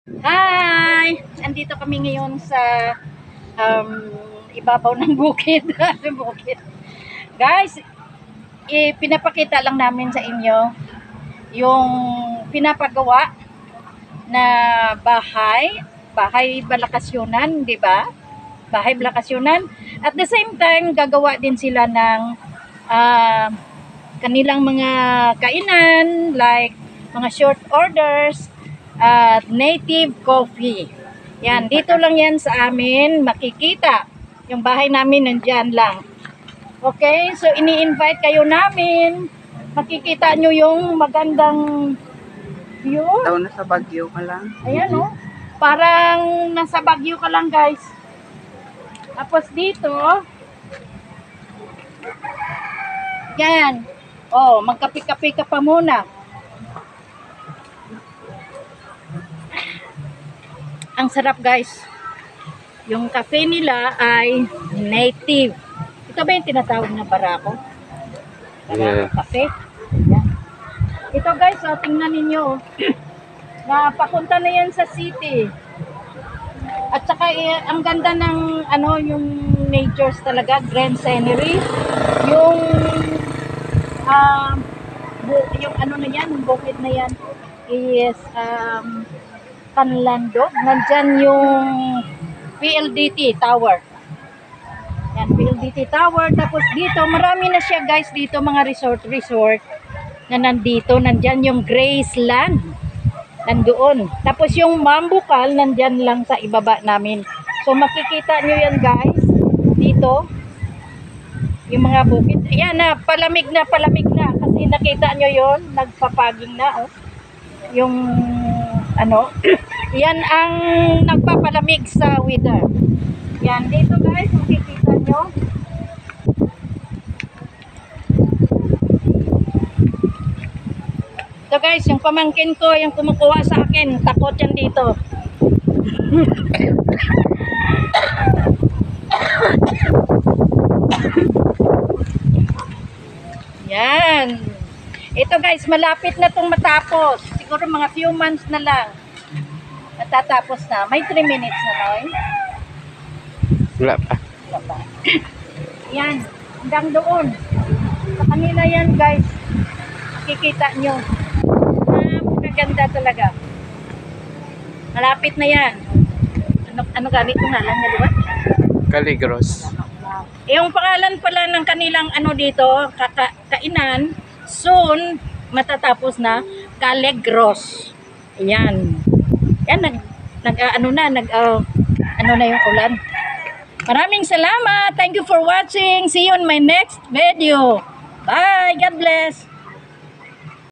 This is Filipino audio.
Hi! Andito kami ngayon sa ibabaw ng bukid. bukid. Guys, pinapakita lang namin sa inyo yung pinapagawa na bahay balakasyunan, di ba? Bahay balakasyunan. At the same time, gagawa din sila ng kanilang mga kainan like mga short orders at native coffee. Yan, dito lang yan sa amin makikita. Yung bahay namin nandyan lang. Okay, so ini-invite kayo namin. Makikita nyo yung magandang view. Daw nasa Baguio ka lang. Ayan o. Parang nasa Baguio ka lang, guys. Tapos dito, yan. Oh, magkape-kape ka pa muna. Ang sarap, guys. Yung cafe nila ay native. Ito ba yung tinatawag na barako? Barako cafe. Yan. Ito, guys, oh, tingnan ninyo. Napapunta na yan sa city. At saka ang ganda ng yung natures talaga, grand scenery. Yung yung na yan, yung bukid na yan is Panlandog. Nandyan yung PLDT Tower. Yan, PLDT Tower. Tapos dito, marami na siya, guys, dito mga resort na nandito. Nandyan yung Graceland. Nandoon. Tapos yung Mambucal, nandyan lang sa ibaba namin. So makikita nyo yan, guys. Dito. Yung mga bukid. Ayan na, palamig na. Kasi nakita nyo yon, nagpapaging na. Oh. Yung yan ang nagpapalamig sa weather. Yan, dito, guys, makikita nyo. So guys, yung pamangkin ko, yung kumukuha sa akin, takot yan dito. Yan. Ito guys, malapit na itong matapos. Siguro mga few months na lang. Natatapos na. May 3 minutes na, Noy. Wala pa. Yan. Hanggang doon. Sa kanila yan, guys. Makikita nyo. Napakaganda talaga. Malapit na yan. Ano gamit yung ngalan niya, diba? Caligros. Yung pangalan pala ng kanilang dito, kainan, soon, matatapos na, Caligros. Yan. Yan, na yung ulan. Maraming salamat. Thank you for watching. See you on my next video. Bye. God bless.